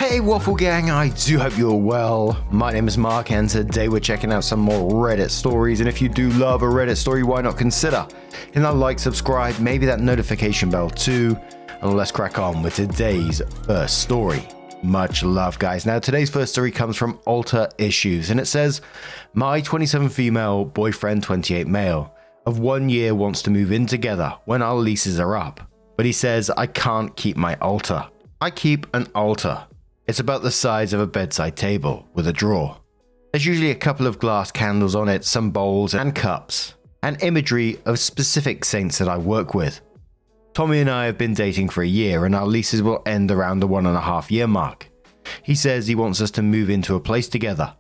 Hey Waffle Gang, I do hope you're well. My name is Mark and today we're checking out some more Reddit stories, and if you do love a Reddit story, why not consider hitting that like, subscribe, maybe that notification bell too, and let's crack on with today's first story. Much love guys. Now today's first story comes from Alter Issues and it says, my 27 female, boyfriend 28 male, of 1 year wants to move in together when our leases are up, but he says I can't keep my altar. I keep an altar. It's about the size of a bedside table with a drawer. There's usually a couple of glass candles on it, some bowls and cups, and imagery of specific saints that I work with. Tommy and I have been dating for a year and our leases will end around the 1.5 year mark. He says he wants us to move into a place together.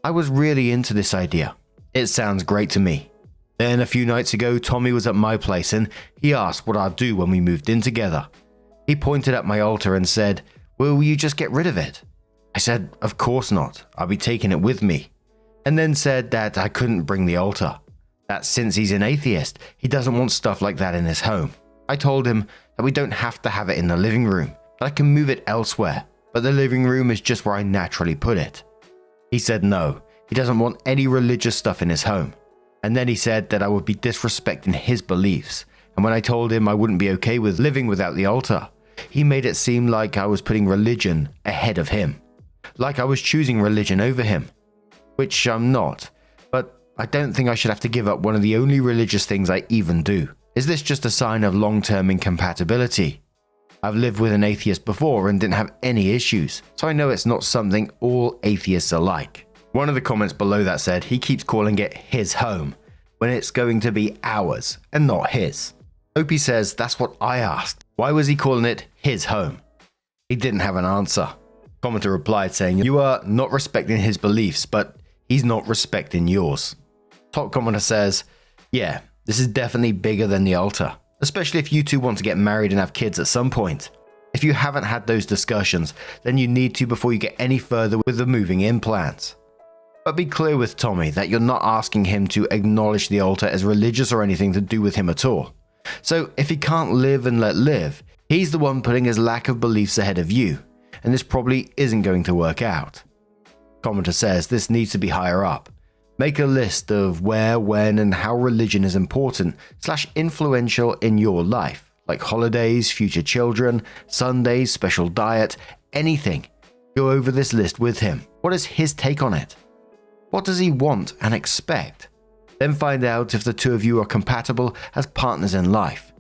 I was really into this idea. It sounds great to me. Then a few nights ago, Tommy was at my place and he asked what I'd do when we moved in together. He pointed at my altar and said, "Will you just get rid of it?" I said, "Of course not, I'll be taking it with me," and then said that I couldn't bring the altar, that since he's an atheist, he doesn't want stuff like that in his home. I told him that we don't have to have it in the living room, that I can move it elsewhere, but the living room is just where I naturally put it. He said no, he doesn't want any religious stuff in his home, and then he said that I would be disrespecting his beliefs, and when I told him I wouldn't be okay with living without the altar, he made it seem like I was putting religion ahead of him, like I was choosing religion over him, which I'm not, but I don't think I should have to give up one of the only religious things I even do. Is this just a sign of long-term incompatibility? I've lived with an atheist before and didn't have any issues, so I know it's not something all atheists are like. One of the comments below that said he keeps calling it his home, when it's going to be ours and not his. Opie says that's what I asked. Why was he calling it his home? He didn't have an answer. Commenter replied saying, "You are not respecting his beliefs, but he's not respecting yours." Top commenter says, "Yeah, this is definitely bigger than the altar, especially if you two want to get married and have kids at some point. If you haven't had those discussions, then you need to before you get any further with the moving in plans. But be clear with Tommy that you're not asking him to acknowledge the altar as religious or anything to do with him at all. So if he can't live and let live, he's the one putting his lack of beliefs ahead of you, and this probably isn't going to work out." Commenter says this needs to be higher up. Make a list of where, when, and how religion is important / influential in your life, like holidays, future children, Sundays, special diet, anything. Go over this list with him. What is his take on it? What does he want and expect? Then find out if the two of you are compatible as partners in life.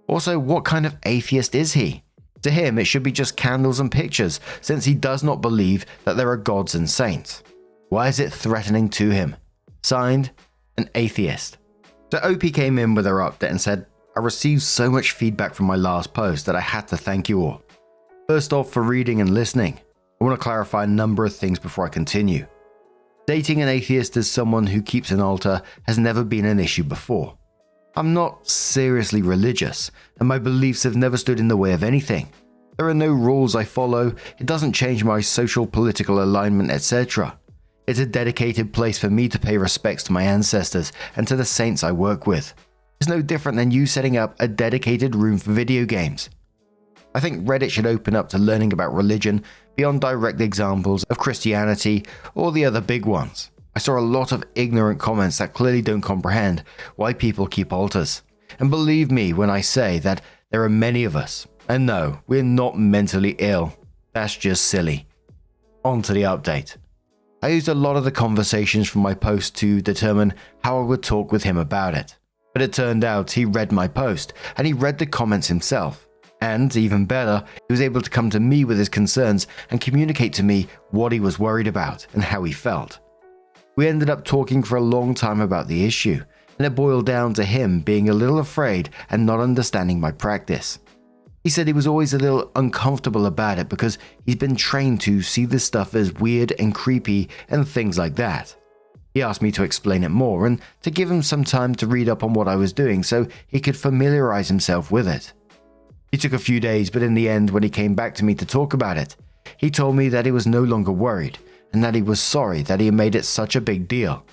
Also, what kind of atheist is he? To him, it should be just candles and pictures, since he does not believe that there are gods and saints. Why is it threatening to him? Signed, an atheist. So OP came in with her update and said, "I received so much feedback from my last post that I had to thank you all. First off, for reading and listening. I want to clarify a number of things before I continue. Dating an atheist as someone who keeps an altar has never been an issue before. I'm not seriously religious, and my beliefs have never stood in the way of anything. There are no rules I follow, it doesn't change my social, political alignment, etc. It's a dedicated place for me to pay respects to my ancestors and to the saints I work with. It's no different than you setting up a dedicated room for video games. I think Reddit should open up to learning about religion beyond direct examples of Christianity or the other big ones. I saw a lot of ignorant comments that clearly don't comprehend why people keep altars. And believe me when I say that there are many of us. And no, we're not mentally ill. That's just silly." On to the update. I used a lot of the conversations from my post to determine how I would talk with him about it. But it turned out he read my post and he read the comments himself. And, even better, he was able to come to me with his concerns and communicate to me what he was worried about and how he felt. We ended up talking for a long time about the issue, and it boiled down to him being a little afraid and not understanding my practice. He said he was always a little uncomfortable about it because he's been trained to see this stuff as weird and creepy and things like that. He asked me to explain it more and to give him some time to read up on what I was doing so he could familiarize himself with it. It took a few days, but in the end, when he came back to me to talk about it, he told me that he was no longer worried and that he was sorry that he had made it such a big deal.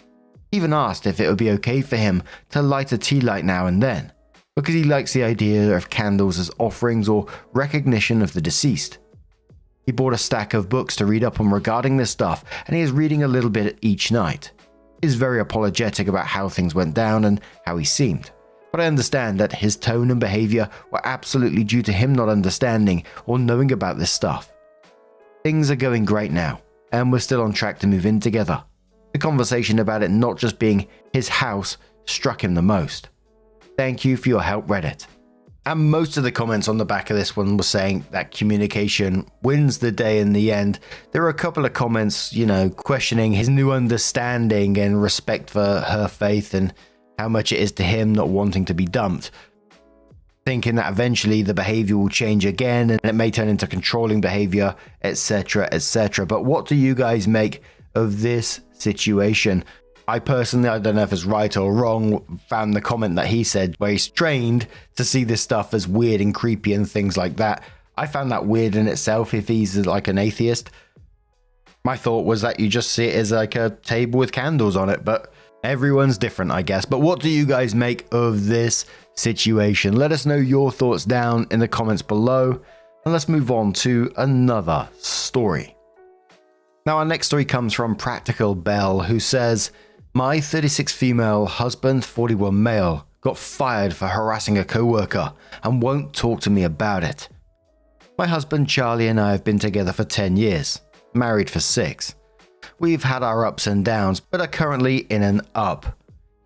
He even asked if it would be okay for him to light a tea light now and then, because he likes the idea of candles as offerings or recognition of the deceased. He bought a stack of books to read up on regarding this stuff, and he is reading a little bit each night. He is very apologetic about how things went down and how he seemed. But I understand that his tone and behavior were absolutely due to him not understanding or knowing about this stuff. Things are going great now, and we're still on track to move in together. The conversation about it not just being his house struck him the most. Thank you for your help, Reddit. And most of the comments on the back of this one were saying that communication wins the day in the end. There were a couple of comments, questioning his new understanding and respect for her faith and how much it is to him not wanting to be dumped. Thinking that eventually the behavior will change again and it may turn into controlling behavior, etc., etc. But what do you guys make of this situation? I personally, I don't know if it's right or wrong, found the comment that he said where he's trained to see this stuff as weird and creepy and things like that. I found that weird in itself if he's like an atheist. My thought was that you just see it as like a table with candles on it, but everyone's different, I guess. But what do you guys make of this situation? Let us know your thoughts down in the comments below, and let's move on to another story. Now, our next story comes from Practical Bell, who says, my 36 female husband, 41 male, got fired for harassing a co-worker and won't talk to me about it. My husband Charlie and I have been together for 10 years, married for 6. We've had our ups and downs, but are currently in an up.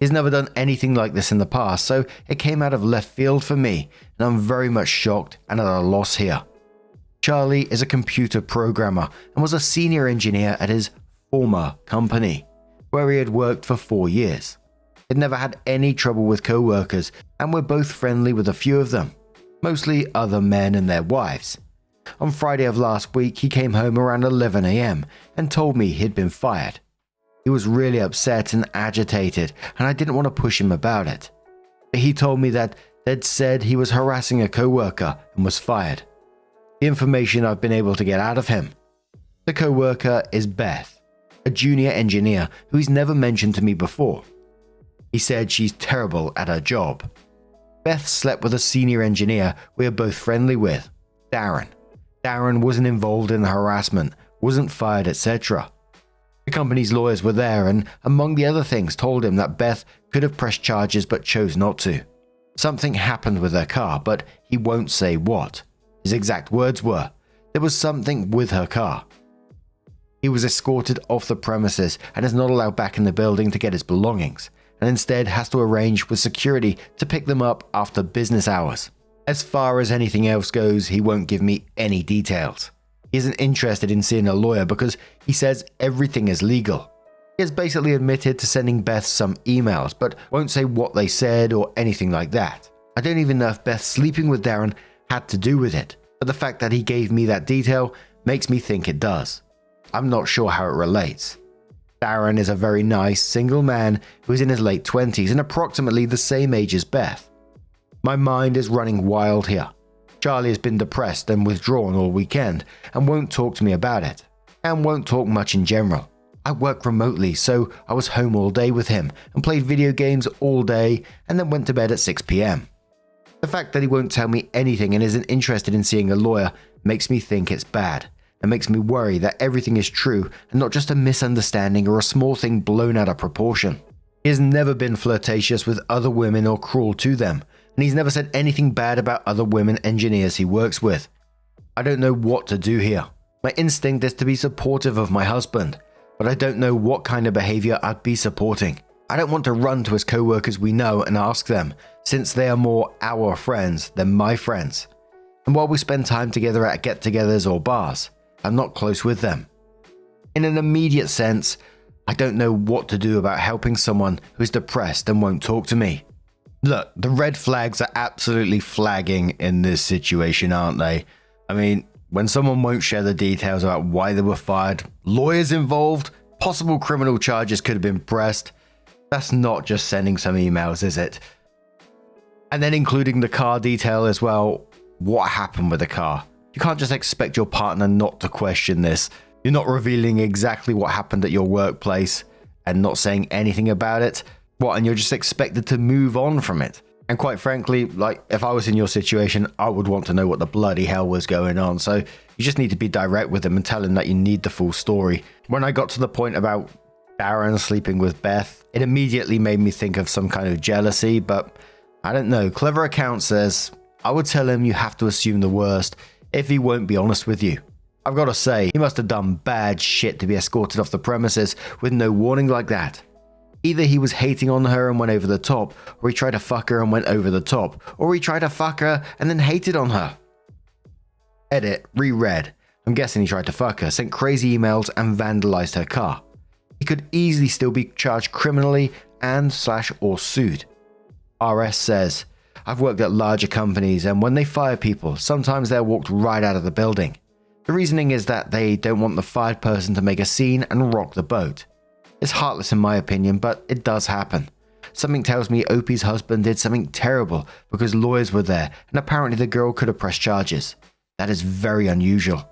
He's never done anything like this in the past, so it came out of left field for me, and I'm very much shocked and at a loss here. Charlie is a computer programmer and was a senior engineer at his former company, where he had worked for 4 years. He'd never had any trouble with co-workers, and we're both friendly with a few of them, mostly other men and their wives. On Friday of last week, he came home around 11 AM and told me he'd been fired. He was really upset and agitated, and I didn't want to push him about it. But he told me that they'd said he was harassing a co-worker and was fired. The information I've been able to get out of him. The co-worker is Beth, a junior engineer who he's never mentioned to me before. He said she's terrible at her job. Beth slept with a senior engineer we are both friendly with, Darren. Darren wasn't involved in the harassment, wasn't fired, etc. The company's lawyers were there and, among the other things, told him that Beth could have pressed charges but chose not to. Something happened with her car, but he won't say what. His exact words were, there was something with her car. He was escorted off the premises and is not allowed back in the building to get his belongings, and instead has to arrange with security to pick them up after business hours. As far as anything else goes, he won't give me any details. He isn't interested in seeing a lawyer because he says everything is legal. He has basically admitted to sending Beth some emails, but won't say what they said or anything like that. I don't even know if Beth sleeping with Darren had to do with it, but the fact that he gave me that detail makes me think it does. I'm not sure how it relates. Darren is a very nice, single man who is in his late 20s and approximately the same age as Beth. My mind is running wild here. Charlie has been depressed and withdrawn all weekend and won't talk to me about it, and won't talk much in general. I work remotely, so I was home all day with him and played video games all day and then went to bed at 6 PM. The fact that he won't tell me anything and isn't interested in seeing a lawyer makes me think it's bad, and makes me worry that everything is true and not just a misunderstanding or a small thing blown out of proportion. He has never been flirtatious with other women or cruel to them, and he's never said anything bad about other women engineers he works with. I don't know what to do here. My instinct is to be supportive of my husband, but I don't know what kind of behavior I'd be supporting. I don't want to run to his co-workers we know and ask them, since they are more our friends than my friends. And while we spend time together at get-togethers or bars, I'm not close with them. In an immediate sense, I don't know what to do about helping someone who's depressed and won't talk to me. Look, the red flags are absolutely flagging in this situation, aren't they? I mean, when someone won't share the details about why they were fired, lawyers involved, possible criminal charges could have been pressed. That's not just sending some emails, is it? And then including the car detail as well. What happened with the car? You can't just expect your partner not to question this. You're not revealing exactly what happened at your workplace and not saying anything about it. What, and you're just expected to move on from it? And quite frankly, like, if I was in your situation, I would want to know what the bloody hell was going on. So you just need to be direct with him and tell him that you need the full story. When I got to the point about Darren sleeping with Beth, it immediately made me think of some kind of jealousy, but I don't know. Clever Account says, I would tell him you have to assume the worst if he won't be honest with you. I've got to say, he must have done bad shit to be escorted off the premises with no warning like that. Either he was hating on her and went over the top, or he tried to fuck her and went over the top, or he tried to fuck her and then hated on her. Edit, reread. I'm guessing he tried to fuck her, sent crazy emails and vandalized her car. He could easily still be charged criminally and/or sued. RS says, I've worked at larger companies and when they fire people, sometimes they're walked right out of the building. The reasoning is that they don't want the fired person to make a scene and rock the boat. It's heartless in my opinion, but it does happen. Something tells me Opie's husband did something terrible because lawyers were there and apparently the girl could have pressed charges. That is very unusual.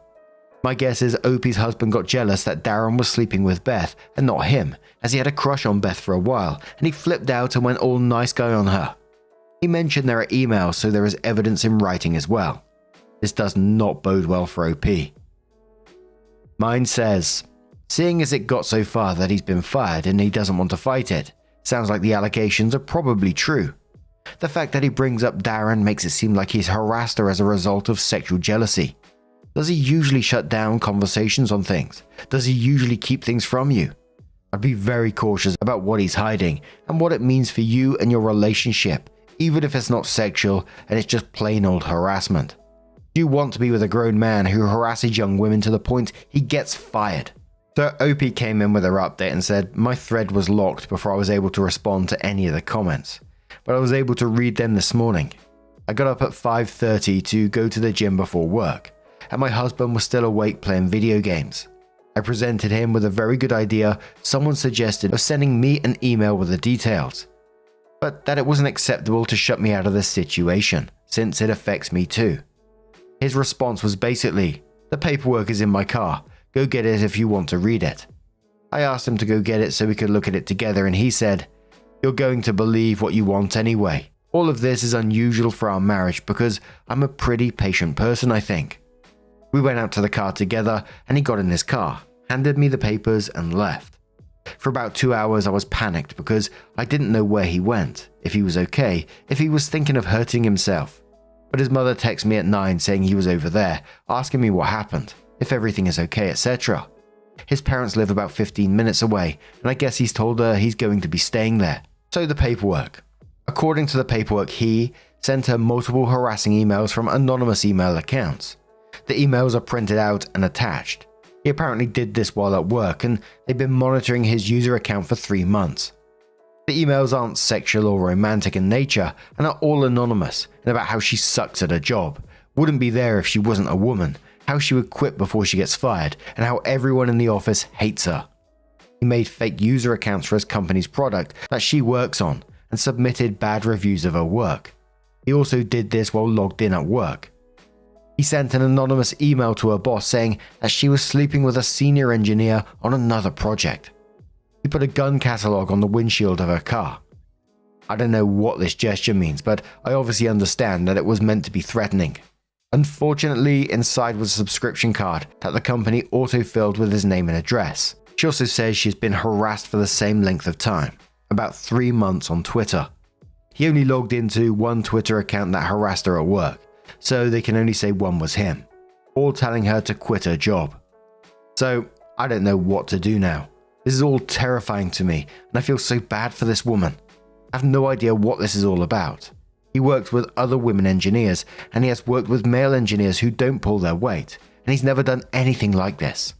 My guess is Opie's husband got jealous that Darren was sleeping with Beth and not him, as he had a crush on Beth for a while and he flipped out and went all nice guy on her. He mentioned there are emails, so there is evidence in writing as well. This does not bode well for OP. Mine says, seeing as it got so far that he's been fired and he doesn't want to fight it, sounds like the allegations are probably true. The fact that he brings up Darren makes it seem like he's harassed her as a result of sexual jealousy. Does he usually shut down conversations on things? Does he usually keep things from you? I'd be very cautious about what he's hiding and what it means for you and your relationship, even if it's not sexual and it's just plain old harassment. Do you want to be with a grown man who harasses young women to the point he gets fired? So OP came in with her update and said, my thread was locked before I was able to respond to any of the comments, but I was able to read them this morning. I got up at 5:30 to go to the gym before work, and my husband was still awake playing video games. I presented him with a very good idea someone suggested of sending me an email with the details, but that it wasn't acceptable to shut me out of this situation, since it affects me too. His response was basically, the paperwork is in my car. Go get it if you want to read it. I asked him to go get it so we could look at it together and he said, you're going to believe what you want anyway. All of this is unusual for our marriage because I'm a pretty patient person, I think. We went out to the car together and he got in his car, handed me the papers and left. For about 2 hours I was panicked because I didn't know where he went, if he was okay, if he was thinking of hurting himself. But his mother texted me at 9 saying he was over there, asking me what happened, if everything is okay, etc. His parents live about 15 minutes away, and I guess he's told her he's going to be staying there. So the paperwork. According to the paperwork, he sent her multiple harassing emails from anonymous email accounts. The emails are printed out and attached. He apparently did this while at work, and they've been monitoring his user account for 3 months. The emails aren't sexual or romantic in nature, and are all anonymous, and about how she sucks at her job, wouldn't be there if she wasn't a woman, how she would quit before she gets fired, and how everyone in the office hates her. He made fake user accounts for his company's product that she works on, and submitted bad reviews of her work. He also did this while logged in at work. He sent an anonymous email to her boss saying that she was sleeping with a senior engineer on another project. He put a gun catalog on the windshield of her car. I don't know what this gesture means, but I obviously understand that it was meant to be threatening. Unfortunately, inside was a subscription card that the company auto-filled with his name and address. She also says she's been harassed for the same length of time, about 3 months on Twitter. He only logged into one Twitter account that harassed her at work, so they can only say one was him, all telling her to quit her job. So, I don't know what to do now. This is all terrifying to me, and I feel so bad for this woman. I have no idea what this is all about. He worked with other women engineers, and he has worked with male engineers who don't pull their weight, and he's never done anything like this.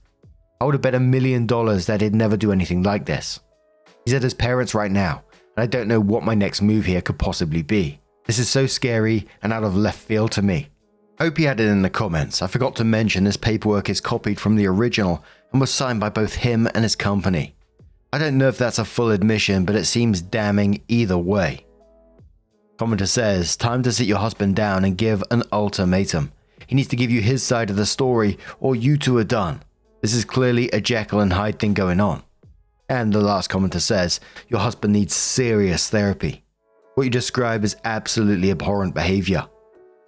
I would have bet $1 million that he'd never do anything like this. He's at his parents right now, and I don't know what my next move here could possibly be. This is so scary and out of left field to me. Hope you had it in the comments. I forgot to mention this paperwork is copied from the original and was signed by both him and his company. I don't know if that's a full admission, but it seems damning either way. Commenter says, time to sit your husband down and give an ultimatum. He needs to give you his side of the story or you two are done. This is clearly a Jekyll and Hyde thing going on. And the last commenter says, your husband needs serious therapy. What you describe is absolutely abhorrent behavior.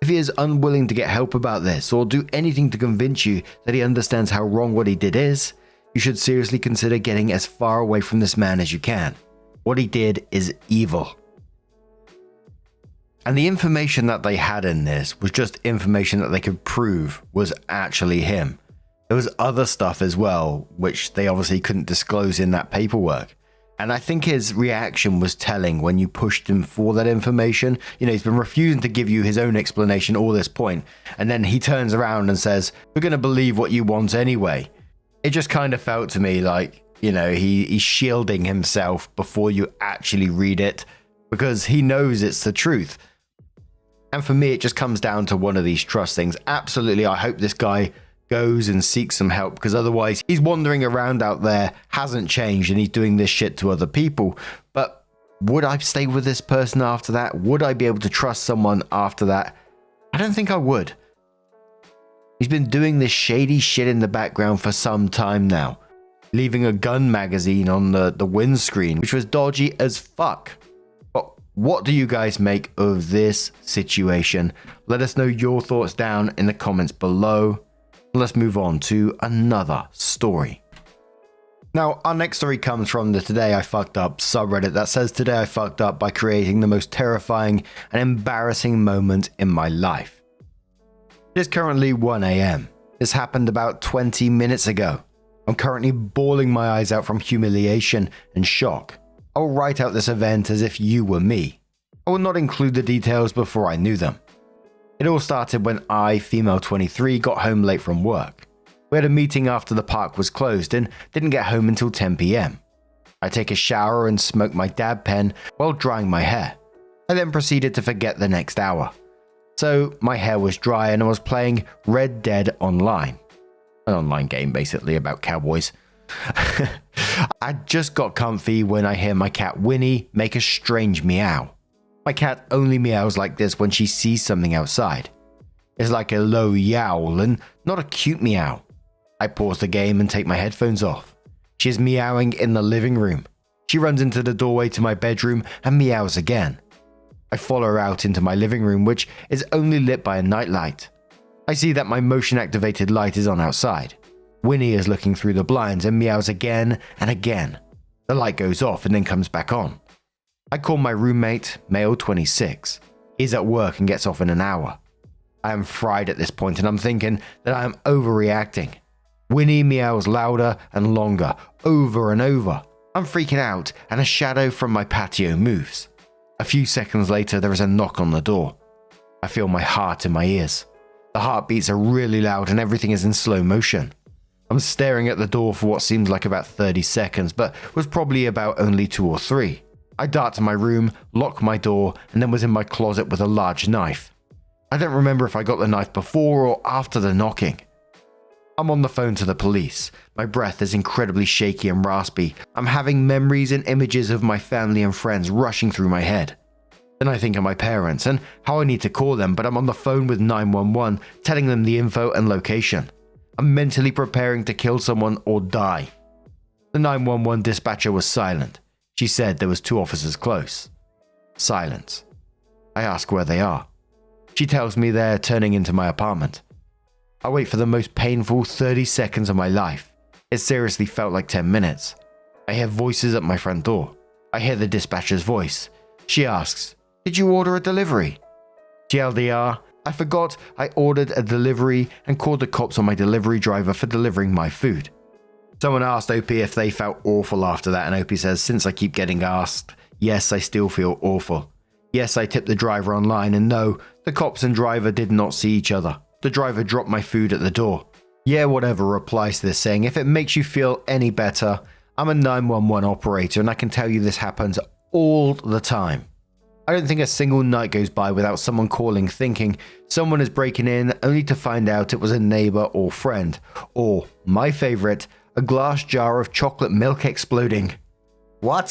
If he is unwilling to get help about this or do anything to convince you that he understands how wrong what he did is, you should seriously consider getting as far away from this man as you can. What he did is evil. And the information that they had in this was just information that they could prove was actually him. There was other stuff as well, which they obviously couldn't disclose in that paperwork. And I think his reaction was telling when you pushed him for that information. You know, he's been refusing to give you his own explanation all this point. And then he turns around and says, "We're going to believe what you want anyway." It just kind of felt to me like, you know, he's shielding himself before you actually read it because he knows it's the truth. And for me, it just comes down to one of these trust things. Absolutely, I hope this guy goes and seeks some help because otherwise he's wandering around out there, hasn't changed, and he's doing this shit to other people. But would I stay with this person after that? Would I be able to trust someone after that? I don't think I would. He's been doing this shady shit in the background for some time now, leaving a gun magazine on the windscreen, which was dodgy as fuck. But what do you guys make of this situation? Let us know your thoughts down in the comments below. Let's move on to another story. Now, our next story comes from the Today I Fucked Up subreddit that says, "Today I fucked up by creating the most terrifying and embarrassing moment in my life." It is currently 1 a.m. This happened about 20 minutes ago. I'm currently bawling my eyes out from humiliation and shock. I will write out this event as if you were me. I will not include the details before I knew them. It all started when I, female 23, got home late from work. We had a meeting after the park was closed and didn't get home until 10 p.m. I take a shower and smoke my dab pen while drying my hair. I then proceeded to forget the next hour. So my hair was dry and I was playing Red Dead Online. An online game basically about cowboys. I just got comfy when I hear my cat Winnie make a strange meow. My cat only meows like this when she sees something outside. It's like a low yowl and not a cute meow. I pause the game and take my headphones off. She is meowing in the living room. She runs into the doorway to my bedroom and meows again. I follow her out into my living room, which is only lit by a nightlight. I see that my motion-activated light is on outside. Winnie is looking through the blinds and meows again and again. The light goes off and then comes back on. I call my roommate, male 26. He's at work and gets off in an hour. I am fried at this point and I'm thinking that I am overreacting. Winnie meows louder and longer, over and over. I'm freaking out and a shadow from my patio moves. A few seconds later, there is a knock on the door. I feel my heart in my ears. The heartbeats are really loud and everything is in slow motion. I'm staring at the door for what seems like about 30 seconds, but was probably about only 2 or 3. I dart to my room, lock my door, and then was in my closet with a large knife. I don't remember if I got the knife before or after the knocking. I'm on the phone to the police. My breath is incredibly shaky and raspy. I'm having memories and images of my family and friends rushing through my head. Then I think of my parents and how I need to call them, but I'm on the phone with 911, telling them the info and location. I'm mentally preparing to kill someone or die. The 911 dispatcher was silent. She said there was 2 officers close. Silence. I ask where they are. She tells me they're turning into my apartment. I wait for the most painful 30 seconds of my life. It seriously felt like 10 minutes. I hear voices at my front door. I hear the dispatcher's voice. She asks, "Did you order a delivery?" TLDR, I forgot I ordered a delivery and called the cops on my delivery driver for delivering my food. Someone asked OP if they felt awful after that, and OP says, "Since I keep getting asked, yes, I still feel awful. Yes, I tipped the driver online, and no, the cops and driver did not see each other. The driver dropped my food at the door." Yeah, whatever replies to this saying, if it makes you feel any better, I'm a 911 operator and I can tell you this happens all the time. I don't think a single night goes by without someone calling thinking someone is breaking in only to find out it was a neighbor or friend, or, my favorite, a glass jar of chocolate milk exploding. What?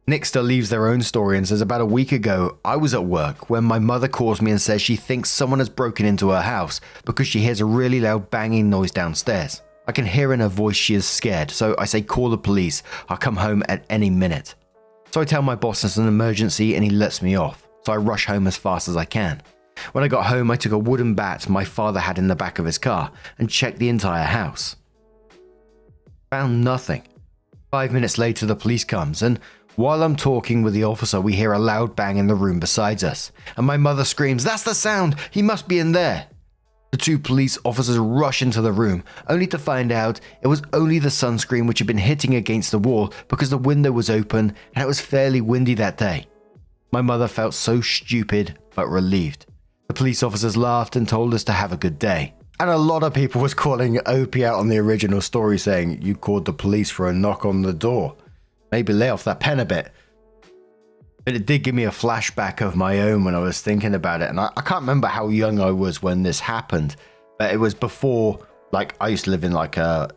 Nixter leaves their own story and says, about a week ago, I was at work when my mother calls me and says she thinks someone has broken into her house because she hears a really loud banging noise downstairs. I can hear in her voice she is scared, so I say call the police, I'll come home at any minute. So I tell my boss it's an emergency and he lets me off. So I rush home as fast as I can. When I got home, I took a wooden bat my father had in the back of his car and checked the entire house. Found nothing. 5 minutes later, the police comes, and while I'm talking with the officer, we hear a loud bang in the room beside us, and my mother screams, "That's the sound! He must be in there!" The two police officers rush into the room, only to find out it was only the sunscreen which had been hitting against the wall because the window was open and it was fairly windy that day. My mother felt so stupid but relieved. The police officers laughed and told us to have a good day. And a lot of people was calling Opie out on the original story, saying, "You called the police for a knock on the door. Maybe lay off that pen a bit." But it did give me a flashback of my own when I was thinking about it. And I can't remember how young I was when this happened, but it was before, like, I used to live in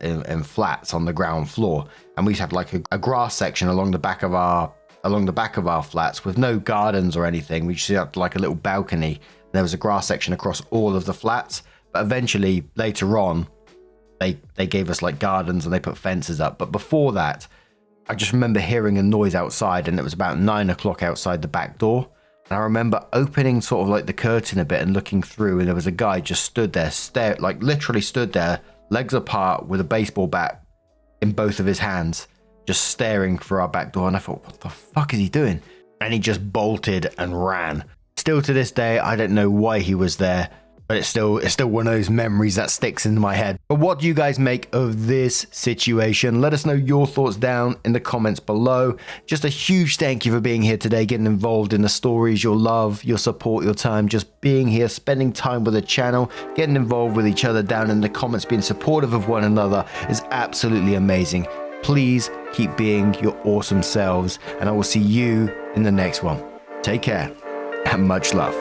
in flats on the ground floor, and we used to have like a grass section along the back of our flats with no gardens or anything. We just had like a little balcony. There was a grass section across all of the flats, but eventually later on they gave us like gardens and they put fences up. But before that, I just remember hearing a noise outside, and it was about 9 o'clock outside the back door. And I remember opening sort of like the curtain a bit and looking through, and there was a guy just stood there, literally stood there, legs apart with a baseball bat in both of his hands, just staring through our back door. And I thought, what the fuck is he doing? And he just bolted and ran. Still to this day, I don't know why he was there, but it's still one of those memories that sticks in my head. But what do you guys make of this situation? Let us know your thoughts down in the comments below. Just a huge thank you for being here today, getting involved in the stories, your love, your support, your time, just being here, spending time with the channel, getting involved with each other down in the comments, being supportive of one another is absolutely amazing. Please keep being your awesome selves, and I will see you in the next one. Take care and much love.